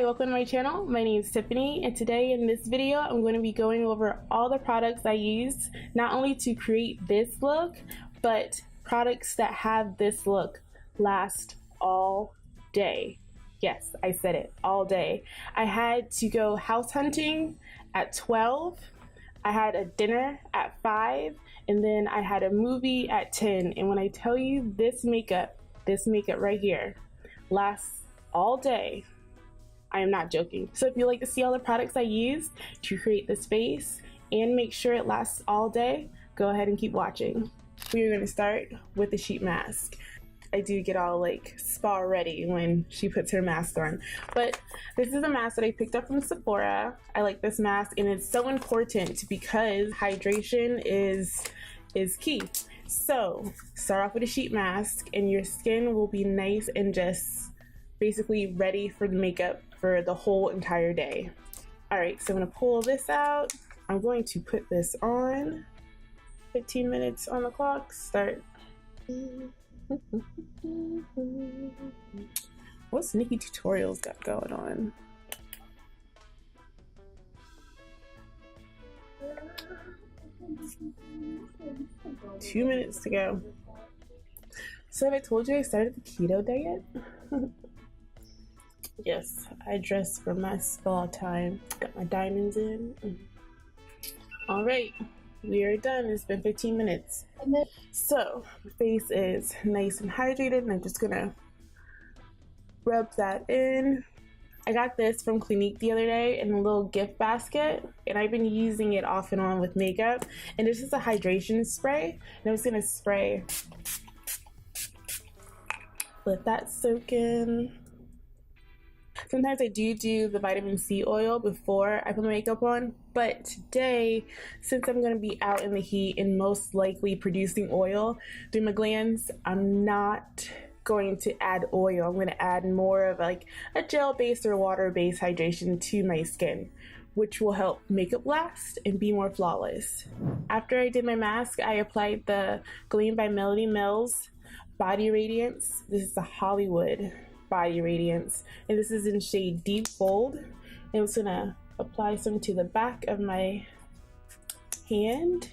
Hi, welcome to my channel. My name is Tiffany, and today in this video I'm going to be going over all the products I use not only to create this look, but products that have this look last all day. Yes, I said it, all day. I had to go house hunting at 12, I had a dinner at 5, and then I had a movie at 10. And when I tell you this makeup right here lasts all day, I am not joking. So if you like to see all the products I use to create this face and make sure it lasts all day, go ahead and keep watching. We are going to start with the sheet mask. I do get all like spa ready when she puts her mask on. But this is a mask that I picked up from Sephora. I like this mask and it's so important because hydration is key. So start off with a sheet mask and your skin will be nice and just basically ready for the makeup for the whole entire day. All right, so I'm gonna pull this out. I'm going to put this on. 15 minutes on the clock, start. What's Nikki Tutorials got going on? Two minutes to go. So have I told you I started the keto diet? Yes, I dress for my spa time. Got my diamonds in. All right, we are done. It's been 15 minutes. So my face is nice and hydrated, and I'm just gonna rub that in. I got this from Clinique the other day in a little gift basket, and I've been using it off and on with makeup. And this is a hydration spray, and I'm just gonna spray. Let that soak in. Sometimes I do the vitamin C oil before I put my makeup on, but today, since I'm going to be out in the heat and most likely producing oil through my glands, I'm not going to add oil. I'm going to add more of like a gel-based or water-based hydration to my skin, which will help makeup last and be more flawless. After I did my mask, I applied the Gleam by Melody Mills Body Radiance. This is the Hollywood Body Radiance, and this is in shade Deep Bold. And I'm just gonna apply some to the back of my hand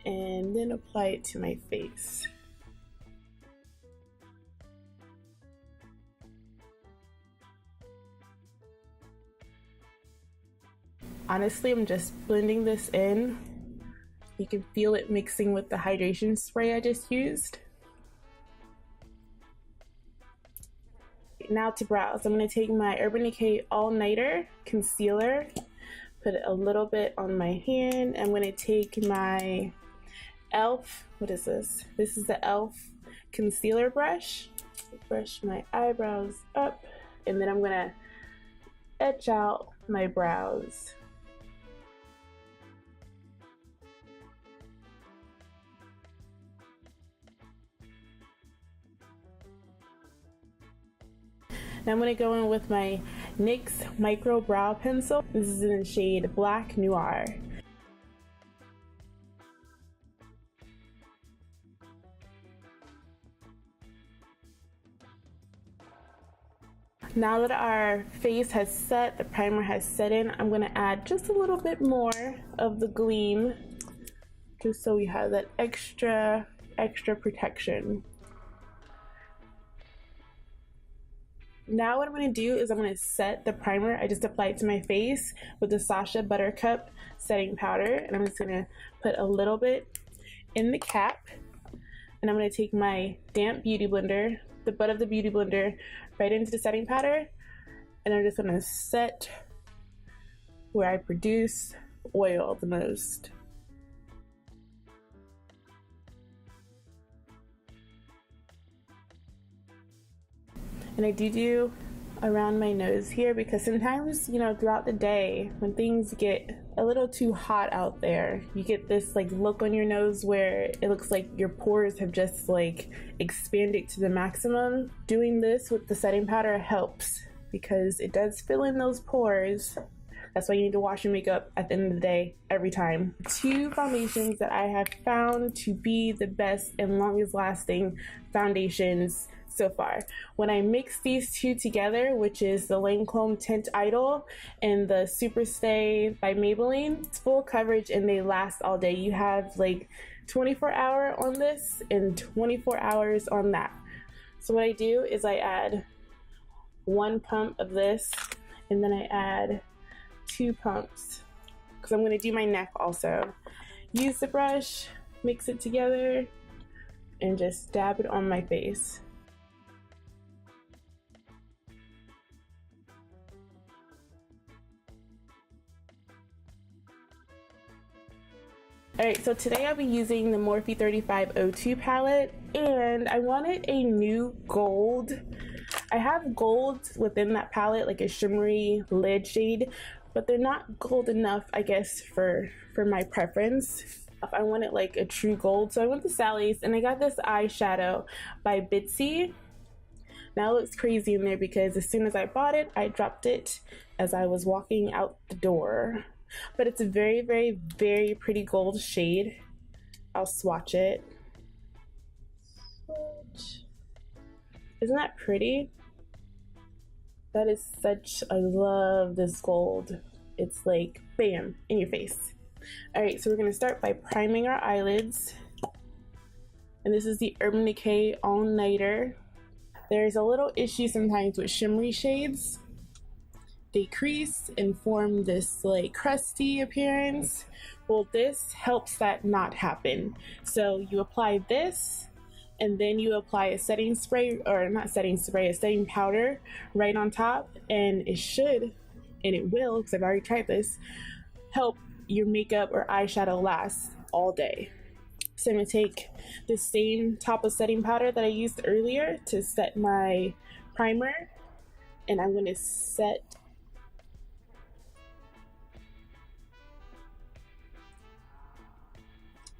and then apply it to my face. Honestly, I'm just blending this in. You can feel it mixing with the hydration spray I just used. Now to brows, I'm going to take my UrbanDecay Allnighter concealer, put a little bit on my hand. I'm going to take my e.l.f. What is this? This is the e.l.f. concealer brush. Brush my eyebrows up, and then I'm going to etch out my brows. Now I'm going to go in with my NYX Micro Brow Pencil. This is in the shade Black Noir. Now that our face has set, the primer has set in, I'm going to add just a little bit more of the Gleam, just so we have that extra protection. Now what I'm going to do is I'm going to set the primer I just applied to my face with the Scha Buttercup setting powder, and I'm just going to put a little bit in the cap, and I'm going to take my damp beauty blender, the butt of the beauty blender, right into the setting powder, and I'm just going to set where I produce oil the most. And I do around my nose here because sometimes, you know, throughout the day when things get a little too hot out there, you get this like look on your nose where it looks like your pores have just like expanded to the maximum. Doing this with the setting powder helps because it does fill in those pores. That's why you need to wash your makeup at the end of the day every time. Two foundations that I have found to be the best and longest lasting foundations so far. When I mix these two together, which is the Lancome Tint Idole and the SuperStay by Maybelline, it's full coverage and they last all day. You have like 24-hour on this and 24 hours on that. So what I do is I add 1 pump of this, and then I add 2 pumps because I'm going to do my neck also. Use the brush, mix it together, and just dab it on my face. Alright, so today I'll be using the Morphe 3502 palette, and I wanted a new gold. I have gold within that palette, like a shimmery lid shade, but they're not gold enough, I guess, for my preference. I wanted like a true gold, so I went to Sally's and I got this eyeshadow by Bitsy. Now it looks crazy in there because as soon as I bought it, I dropped it as I was walking out the door. But it's a very, very, very pretty gold shade. I'll swatch it. Swatch. Isn't that pretty? That is such, I love this gold. It's like, bam, in your face. All right, so we're gonna start by priming our eyelids. And this is the UrbanDecay Allnighter. There's a little issue sometimes with shimmery shades. They crease and form this like crusty appearance. Well, this helps that not happen. So you apply this, and then you apply a setting spray, or not setting spray, a setting powder right on top, and it should, and it will, because I've already tried this, help your makeup or eyeshadow last all day. So I'm gonna take the same top of setting powder that I used earlier to set my primer, and I'm gonna set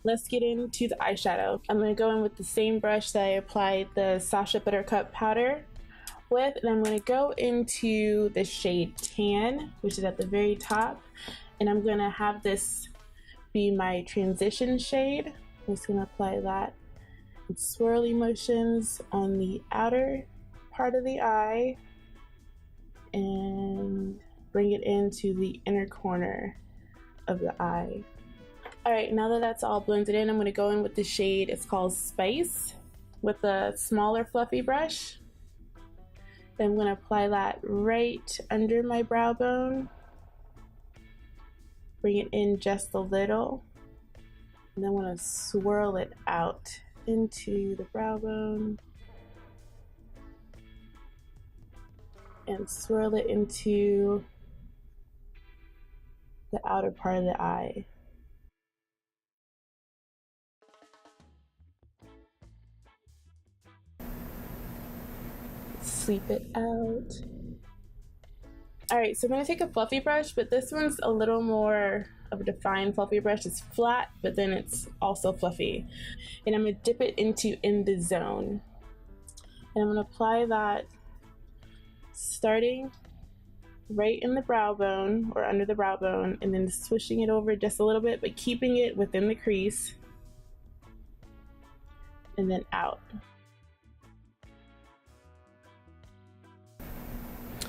Let's get into the eyeshadow. I'm going to go in with the same brush that I applied the Scha Buttercup powder with, and I'm going to go into the shade Tan, which is at the very top, and I'm going to have this be my transition shade. I'm just going to apply that in swirly motions on the outer part of the eye and bring it into the inner corner of the eye. Alright, now that that's all blended in, I'm going to go in with the shade, it's called Spice, with a smaller fluffy brush. Then I'm going to apply that right under my brow bone. Bring it in just a little. And then I'm going to swirl it out into the brow bone. And swirl it into the outer part of the eye. Sweep it out. Alright, so I'm going to take a fluffy brush, but this one's a little more of a defined fluffy brush. It's flat, but then it's also fluffy. And I'm going to dip it into In the Zone. And I'm going to apply that starting right in the brow bone, or under the brow bone, and then swishing it over just a little bit, but keeping it within the crease. And then out.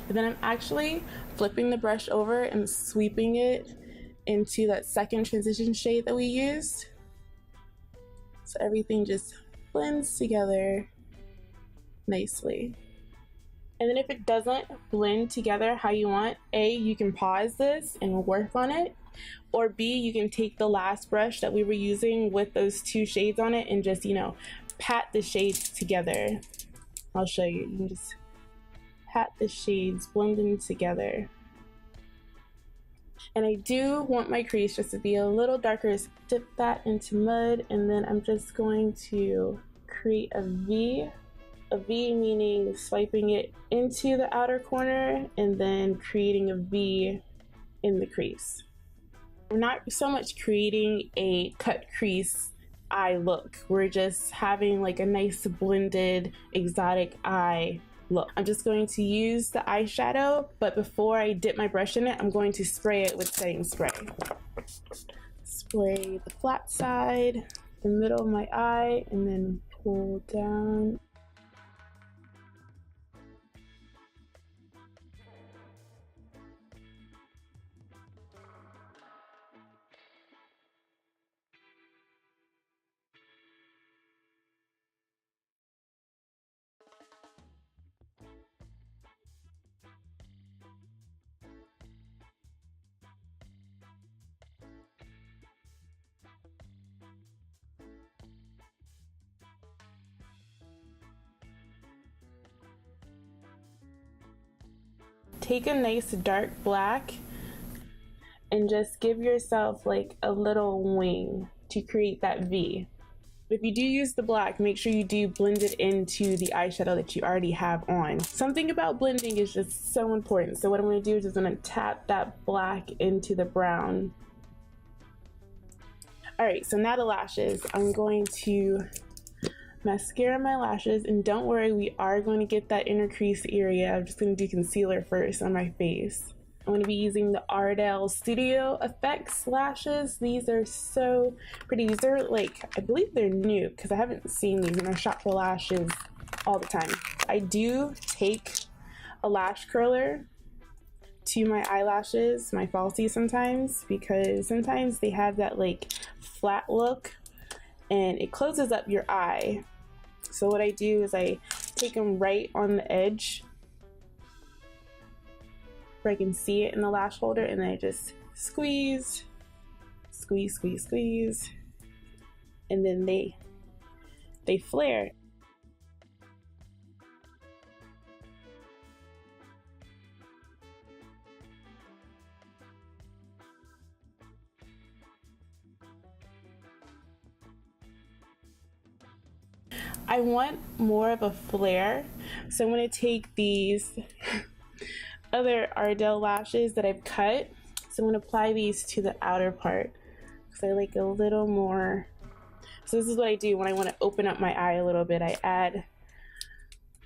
And then I'm actually flipping the brush over and sweeping it into that second transition shade that we used. So everything just blends together nicely. And then if it doesn't blend together how you want, A, you can pause this and work on it, or B, you can take the last brush that we were using with those two shades on it and just, you know, pat the shades together. I'll show you. You can just pat the shades, blending together. And I do want my crease just to be a little darker, so dip that into mud, and then I'm just going to create a V. A V meaning swiping it into the outer corner and then creating a V in the crease. We're not so much creating a cut crease eye look. We're just having like a nice blended exotic eye look. I'm just going to use the eyeshadow, but before I dip my brush in it, I'm going to spray it with setting spray. Spray the flat side, the middle of my eye, and then pull down. take a nice dark black and just give yourself like a little wing to create that V. If you do use the black, make sure you do blend it into the eyeshadow that you already have on. Something about blending is just so important. So what I'm going to do is just going to tap that black into the brown. Alright, so now the lashes. I'm going to mascara my lashes, and don't worry, we are going to get that inner crease area. I'm just going to do concealer first on my face. I'm going to be using the Idole Studio Effects lashes. These are so pretty. These are like, I believe they're new because I haven't seen these and I shop for lashes all the time. I do take a lash curler to my eyelashes, my falsies sometimes, because sometimes they have that like flat look and it closes up your eye. So what I do is I take them right on the edge where I can see it in the lash holder, and then I just squeeze, squeeze, squeeze, squeeze, and then they flare. I want more of a flare, so I'm going to take these other Idole lashes that I've cut. So I'm going to apply these to the outer part because I like a little more. So this is what I do when I want to open up my eye a little bit. I add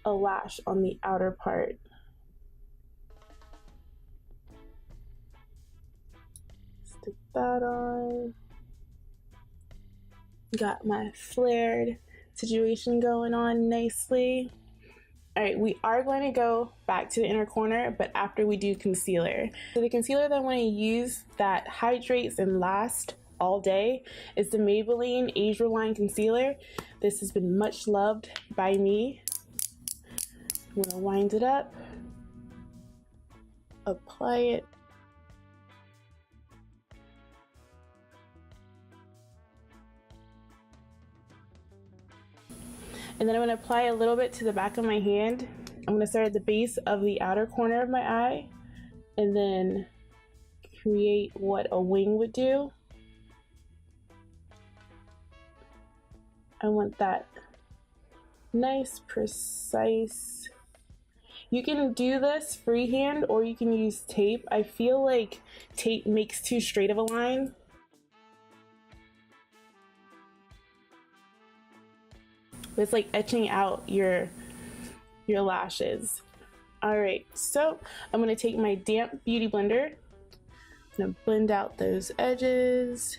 a lash on the outer part. Stick that on. Got my flared situation going on nicely. All right, we are going to go back to the inner corner, but after we do concealer. So the concealer that I want to use that hydrates and lasts all day is the Maybelline Age Rewind Concealer. This has been much loved by me. I'm going to wind it up, apply it. And then I'm going to apply a little bit to the back of my hand. I'm going to start at the base of the outer corner of my eye and then create what a wing would do. I want that nice, precise. You can do this freehand or you can use tape. I feel like tape makes too straight of a line. It's like etching out your lashes. All right, so I'm gonna take my damp beauty blender. I'm gonna blend out those edges.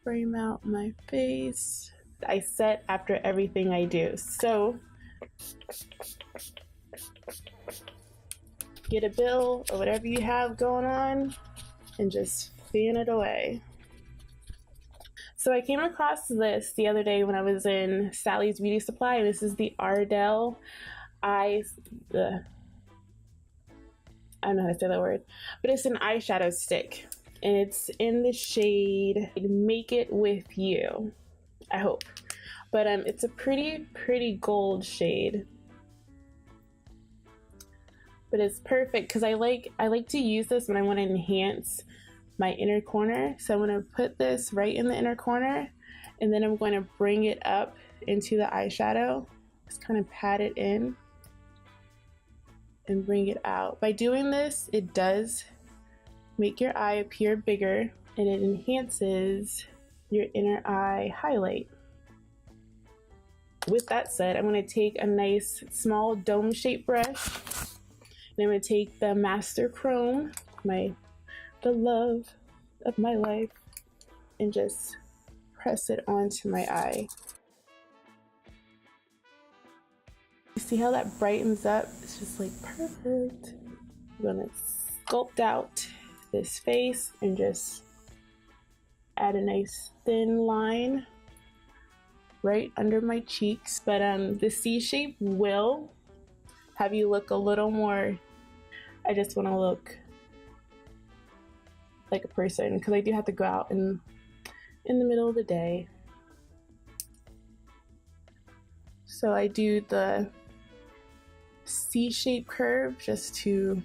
Frame out my face. I set after everything I do. So get a bill or whatever you have going on and just fan it away. So I came across this the other day when I was in Sally's Beauty Supply. This is the Idole I don't know how to say that word, but it's an eyeshadow stick. And it's in the shade Make It With You, I hope. But it's a pretty gold shade. But it's perfect because I like to use this when I want to enhance my inner corner. So I'm going to put this right in the inner corner, and then I'm going to bring it up into the eyeshadow. Just kind of pat it in and bring it out. By doing this, it does make your eye appear bigger and it enhances your inner eye highlight. With that said, I'm going to take a nice small dome shaped brush, and I'm going to take the Master Chrome, the love of my life, and just press it onto my eye. You see how that brightens up? It's just like perfect. I'm going to sculpt out this face and just add a nice thin line right under my cheeks, but the C shape will have you look a little more, I just want to look like a person because I do have to go out in the middle of the day. So I do the C-shaped curve just to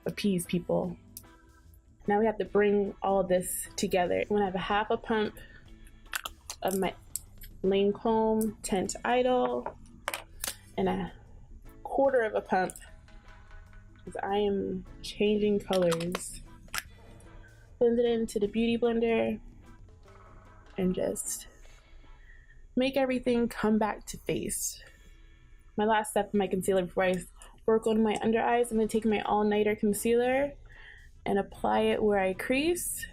appease people. Now we have to bring all this together. I'm gonna have a half a pump of my Lancome Tint Idole and a quarter of a pump because I am changing colors. Blend it into the beauty blender and just make everything come back to face. My last step in my concealer before I work on my under eyes, I'm going to take my All-Nighter concealer and apply it where I crease.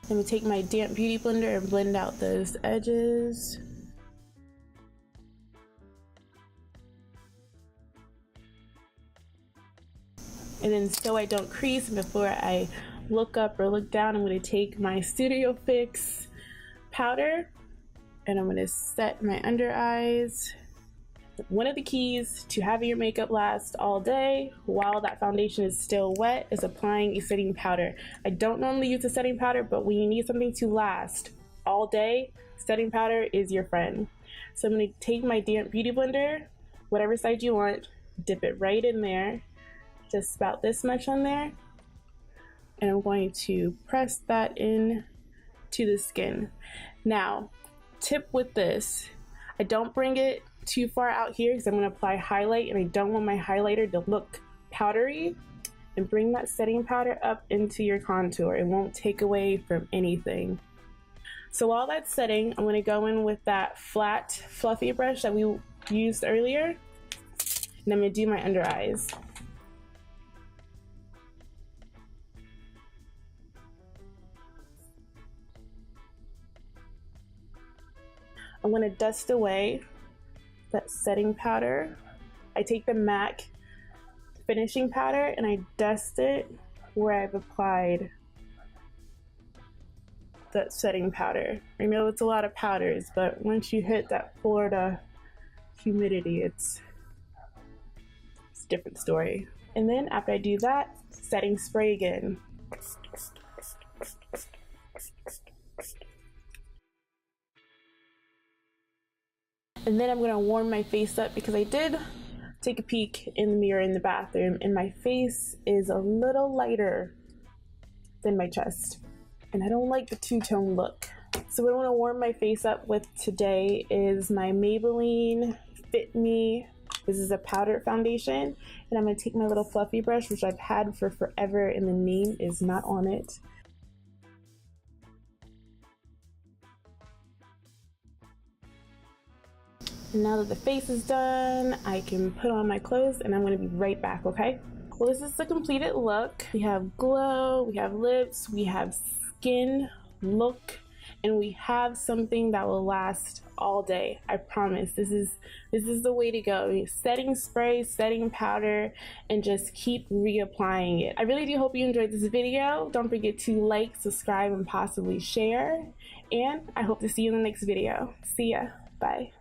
I'm going to take my damp beauty blender and blend out those edges. And then so I don't crease, before I look up or look down, I'm going to take my Studio Fix powder and I'm going to set my under eyes. One of the keys to having your makeup last all day while that foundation is still wet is applying a setting powder. I don't normally use a setting powder, but when you need something to last all day, setting powder is your friend. So I'm going to take my damp beauty blender, whatever size you want, dip it right in there. Just about this much on there, and I'm going to press that in to the skin. Now, tip with this, I don't bring it too far out here because I'm going to apply highlight and I don't want my highlighter to look powdery, and bring that setting powder up into your contour. It won't take away from anything. So while that's setting, I'm going to go in with that flat fluffy brush that we used earlier, and I'm going to do my under eyes. I'm going to dust away that setting powder. I take the MAC finishing powder and I dust it where I've applied that setting powder. I know it's a lot of powders, but once you hit that Florida humidity, it's a different story. And then after I do that, setting spray again. And then I'm gonna warm my face up because I did take a peek in the mirror in the bathroom and my face is a little lighter than my chest. And I don't like the two-tone look. So what I wanna warm my face up with today is my Maybelline Fit Me. This is a powder foundation. And I'm gonna take my little fluffy brush, which I've had for forever and the name is not on it. And now that the face is done, I can put on my clothes and I'm gonna be right back, okay? Well, this is the completed look. We have glow, we have lips, we have skin look, and we have something that will last all day. I promise. This is the way to go. Setting spray, setting powder, and just keep reapplying it. I really do hope you enjoyed this video. Don't forget to like, subscribe, and possibly share. And I hope to see you in the next video. See ya. Bye.